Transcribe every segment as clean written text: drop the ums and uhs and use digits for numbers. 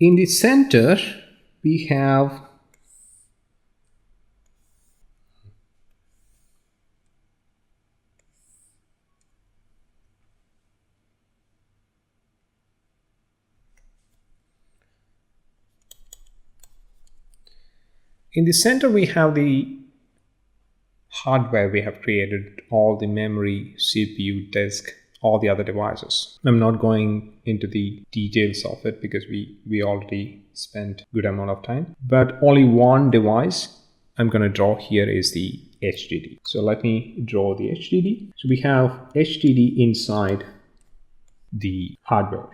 In the center, we have the hardware we have created, all the memory, CPU, disk, all the other devices. I'm not going into the details of it because we already spent good amount of time. But only one device I'm going to draw here is the HDD. So let me draw the HDD. So we have HDD inside the hardware.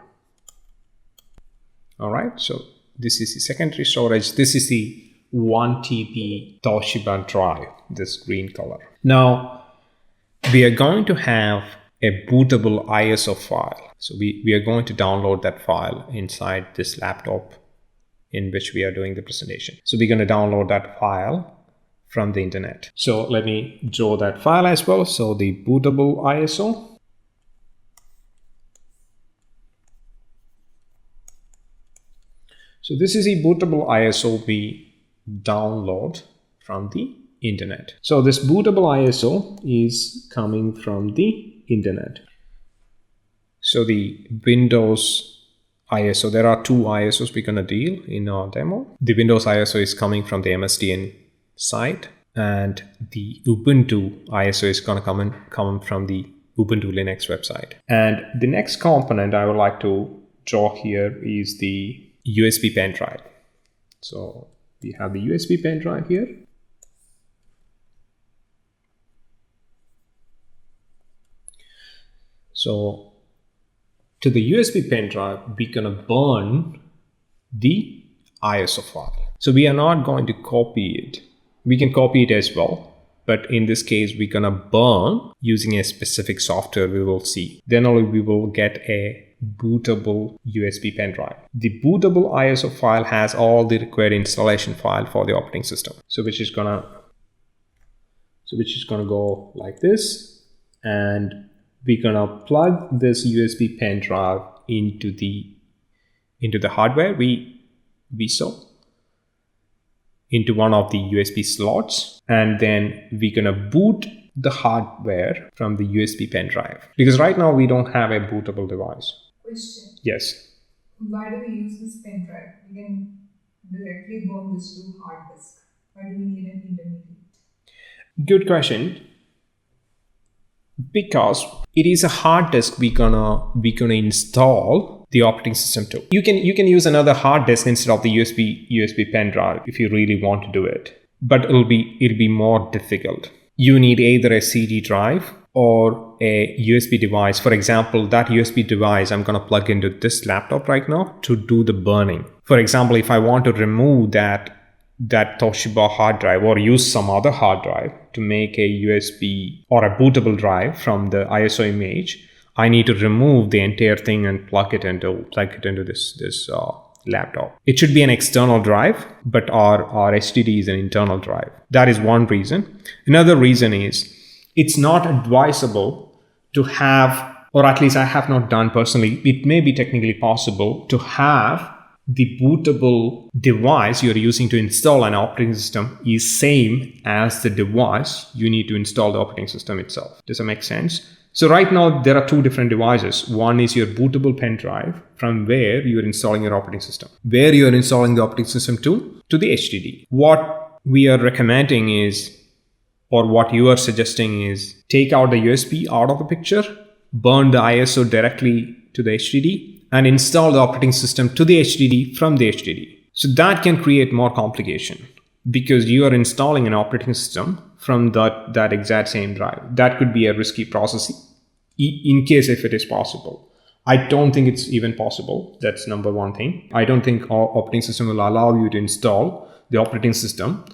All right, so this is the secondary storage. This is the 1 TB Toshiba drive, this green color. Now, we are going to have a bootable ISO file. So we are going to download that file inside this laptop in which we are doing the presentation. So we're going to download that file from the internet. So let me draw that file as well. So the bootable ISO. So this is a bootable ISO we download from the internet. So this bootable ISO is coming from the internet. So the Windows ISO, there are two ISOs we're going to deal in our demo. The Windows ISO is coming from the MSDN site, and the Ubuntu ISO is going to come from the Ubuntu Linux website. And the next component I would like to draw here is the USB pen drive. So we have the USB pen drive here. So to the USB pen drive, we're going to burn the ISO file. So we are not going to copy it. We can copy it as well, but in this case, we're going to burn using a specific software we will see. Then only we will get a bootable USB pen drive. The bootable ISO file has all the required installation file for the operating system. So which is gonna go like this, and we're gonna plug this USB pen drive into the hardware we saw into one of the USB slots, and then we're gonna boot the hardware from the USB pen drive, because right now we don't have a bootable device. Question. Yes. Why do we use this pen drive? We can directly burn this to hard disk. Why do we need an intermediate? Good question. Because it is a hard disk we're gonna install the operating system to. You can use another hard disk instead of the USB pen drive if you really want to do it. But it'll be more difficult. You need either a CD drive or a USB device. For example, that USB device I'm going to plug into this laptop right now to do the burning. For example, if I want to remove that Toshiba hard drive or use some other hard drive to make a USB or a bootable drive from the ISO image, I need to remove the entire thing and plug it into this laptop. It should be an external drive, but our HDD is an internal drive. That is one reason. Another reason is it's not advisable to have, or at least I have not done personally, it may be technically possible to have the bootable device you're using to install an operating system is same as the device you need to install the operating system itself. Does that make sense? So right now there are two different devices. One is your bootable pen drive from where you're installing your operating system. Where you're installing the operating system to the HDD. What we are recommending is, or what you are suggesting is, take out the USB out of the picture, burn the ISO directly to the HDD, and install the operating system to the HDD from the HDD. So that can create more complication because you are installing an operating system from that exact same drive. That could be a risky process in case if it is possible. I don't think it's even possible. That's number one thing. I don't think our operating system will allow you to install the operating system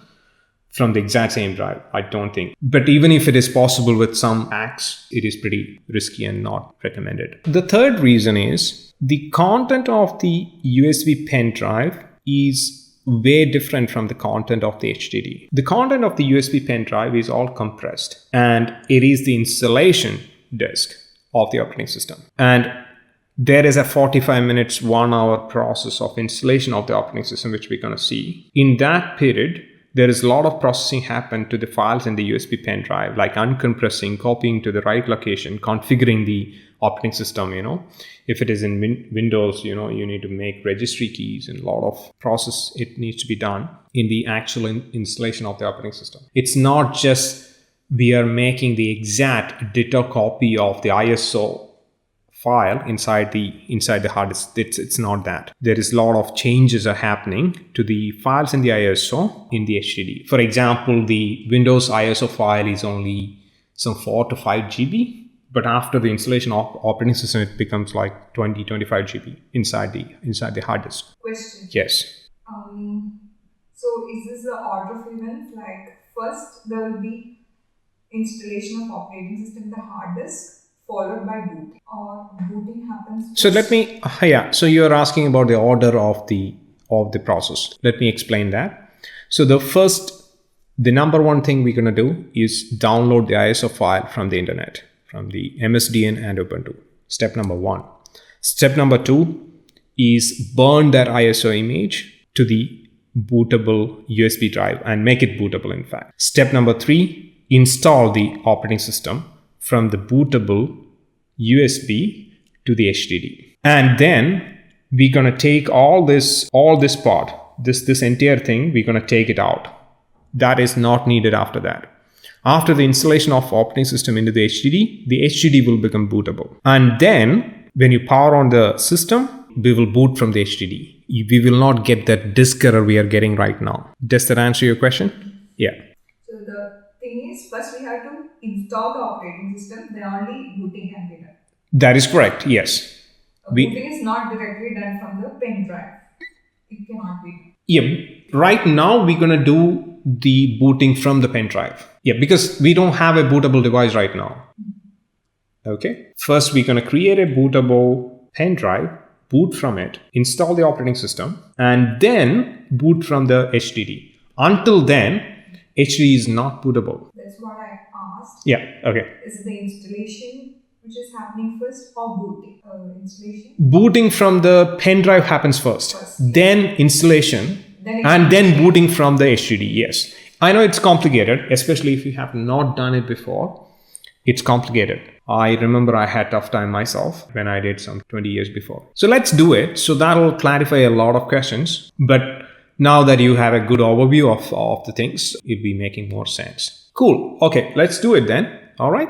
from the exact same drive. I don't think. But even if it is possible with some hacks, it is pretty risky and not recommended. The third reason is the content of the USB pen drive is way different from the content of the HDD. The content of the USB pen drive is all compressed, and it is the installation disk of the operating system. And there is a 45 minutes, 1 hour process of installation of the operating system, which we're going to see. In that period, there is a lot of processing happen to the files in the USB pen drive, like uncompressing, copying to the right location, configuring the operating system. If it is in Windows, you need to make registry keys, and a lot of process it needs to be done in the actual installation of the operating system. It's not just we are making the exact ditto copy of the ISO file inside the hard disk. It's not that. There is a lot of changes are happening to the files in the ISO in the HDD. For example, the Windows ISO file is only some 4 to 5 GB, but after the installation of operating system, it becomes like 20-25 GB inside the hard disk. Question. Yes. So is this the order of events? Like first there will be installation of operating system in the hard disk, followed by boot, or booting happens first? So you're asking about the order of the process. Let me explain that. So the number one thing we're going to do is download the ISO file from the internet, from the MSDN and Ubuntu. Step number 1. Step number 2 is burn that ISO image to the bootable USB drive and make it bootable, in fact. Step number 3, install the operating system from the bootable USB to the HDD. And then we're going to take all this part, this entire thing, we're going to take it out. That is not needed after that. After the installation of operating system into the HDD will become bootable. And then when you power on the system, we will boot from the HDD. We will not get that disk error we are getting right now. Does that answer your question? Yeah. So the thing is, first we have to install the operating system, then only booting can be done. That is correct, yes. Booting is not directly done from the pen drive. It cannot be done. Yeah, right now we're going to do the booting from the pen drive. Yeah, because we don't have a bootable device right now. Okay. First, we're going to create a bootable pen drive, boot from it, install the operating system, and then boot from the HDD. Until then, HDD is not bootable. That's what I asked. Yeah, okay. Is the installation which is happening first, or booting? Installation? Booting from the pen drive happens first. Then installation, and then booting from the HDD, yes. I know it's complicated, especially if you have not done it before. It's complicated. I remember I had a tough time myself when I did some 20 years before. So let's do it. So that'll clarify a lot of questions. But now that you have a good overview of the things, it'll be making more sense. Cool. Okay, let's do it then. All right.